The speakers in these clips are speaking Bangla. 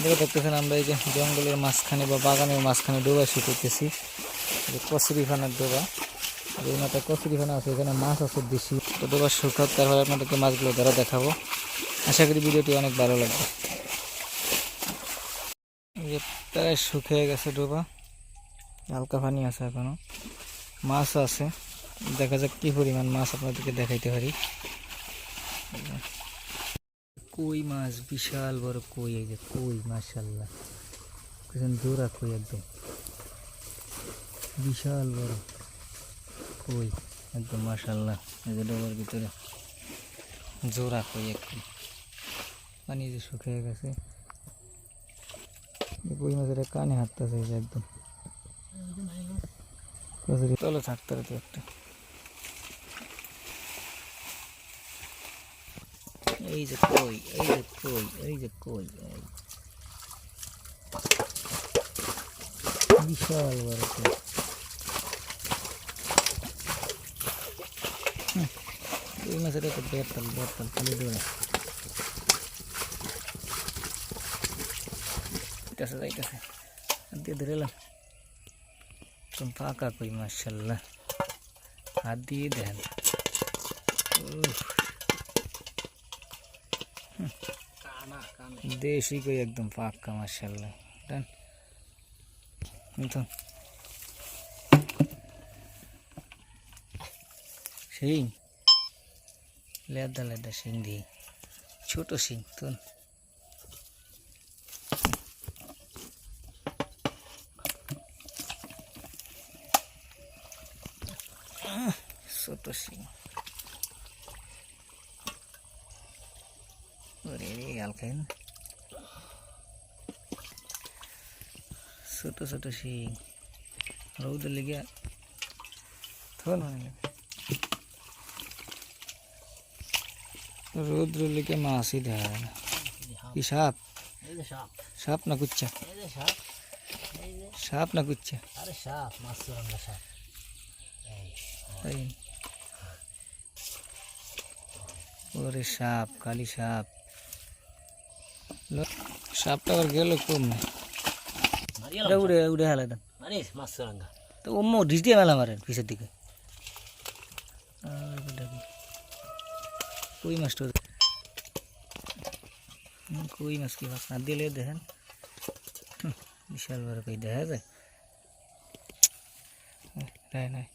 দেখতেছেন আমরা এই যে জঙ্গলের মাঝখানে বা বাগানের মাঝখানে ডোবা শুকাইতেছি, কচুরিফানার ডোবা। আর এই মাথায় কচুরিফানা আছে, এখানে মাছ আছে বেশি। তো ডোবা শুকাক, তারপরে আপনাদেরকে মাছগুলো ধরা দেখাবো। আশা করি ভিডিওটি অনেক ভালো লাগবে। এই যে প্রায় শুকিয়ে গেছে ডোবা, হালকা পানি আছে, এখনো মাছ আছে। দেখা যাক কি পরিমাণ মাছ আপনাদেরকে দেখাইতে পারি। কই মাছ, বিশাল বড় কই। এই যে কই, মাশাআল্লাহ, জোড়া কই, একদম বিশাল বড় কই, একদম মাশাআল্লাহ। এই যে ডোবার ভিতরে জোড়া কই, একদম পানি যে শুকিয়ে গেছে। কই মাছের কানে হাঁটতেছে, একদম তলে থাকতে তো একটা। এই যে কই, এই যে কই, এই যে কই, বিশাল বড় কই। কই মাছের একটা বেতাল বেতাল খালি দৌড়ে যাইতেছে যাইতেছে, দিয়ে ধরে এলাম। একদম ফাঁকা কই, মাশাআল্লাহ, হাত দিয়ে দেন। দেশি কই, একদম ফাঁকা, মাশাআল্লাহ। দেন শিং, লেদা লেদা শিং দিয়ে, ছোট শিং তো। ছোট শিং, হালকাই না, ছোট ছোট শিং। রৌদ লেগে রৌদ্র লেগে মাছই দেখা যায় না। কি সাপ? সাপ না কুচ্চা? সাপ না কুচ্চা? আরে সাপ, মাছরাঙা সাপ। ওরে সাপ, কালি সাপ। সাপটা আবার গেল কম না, উড়ে উড়ে হেলা দেন। মাছরাঙা তো অম্ম ডিস দিয়ে মেলা মারেন পিছের দিকে। কই মাছটা, কই মাছ কি মাছ না দিলে দেখেন, বিশাল বড় কই দেখা যায়। নাই নাই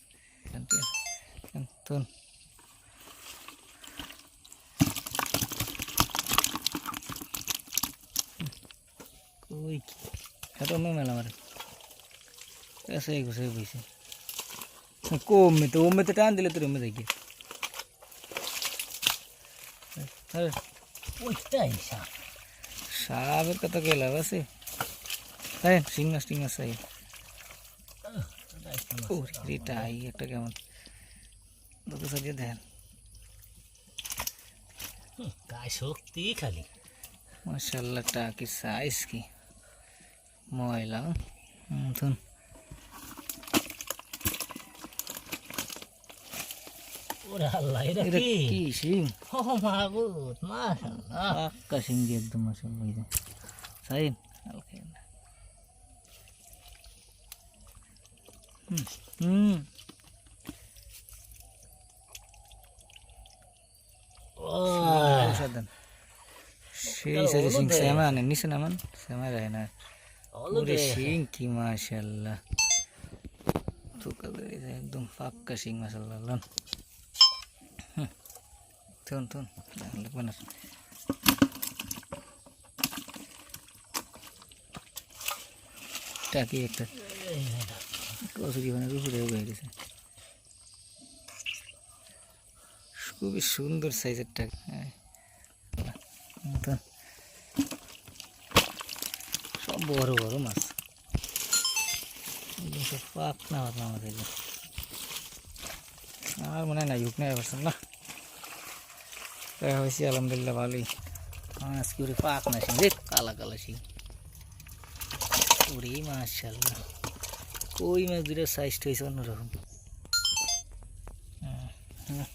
কই এত মেলা মারে এসে ঘুষে বইছে। কমে তো ওমে তো টান দিলে তোর ওমে দেখি। ওইটাই সাপ। সাপের কথা গেলাম আছে, তাই শিং মাছ টিং মাছ। এটাই একটা কেমন দুটো সাজিয়ে দেন, গায়ে শক্তি খালি, মাশাআল্লাহ। টাকি সাইজ কি ময়লা মতন। ওরে আল্লাহ, এটা কি শিং? ও মাগুর, মাশাআল্লাহ, পাক্কা শিং দিয়ে একদম, মাশাআল্লাহ। সাইন হালকা না। সেই সাইজে শিং শ্যামা আনেন, নিচে নামান, শ্যামা রায় না। ওরে শিং কি, মাশাআল্লাহ, একদম পাক্কা শিং, মাশাআল্লাহ। থুন থুন লাগবে না। টাকি একটা কচুরি বানার উপরে হয়ে গেছে, খুবই সুন্দর সাইজের টাকি। সব বড় বড় মাছ, সব পাক না আমাদের। আর মনে হয় না ইউক নেই পারছেন না, হয়েছি আলহামদুলিল্লাহ ভালোই। আজকে ওরে পাক না শিং, দেখ কালা কালা শিং। ওরে মাশাআল্লাহ, কই মাছ দুটো সাইজটা হয়েছে অন্যরকম।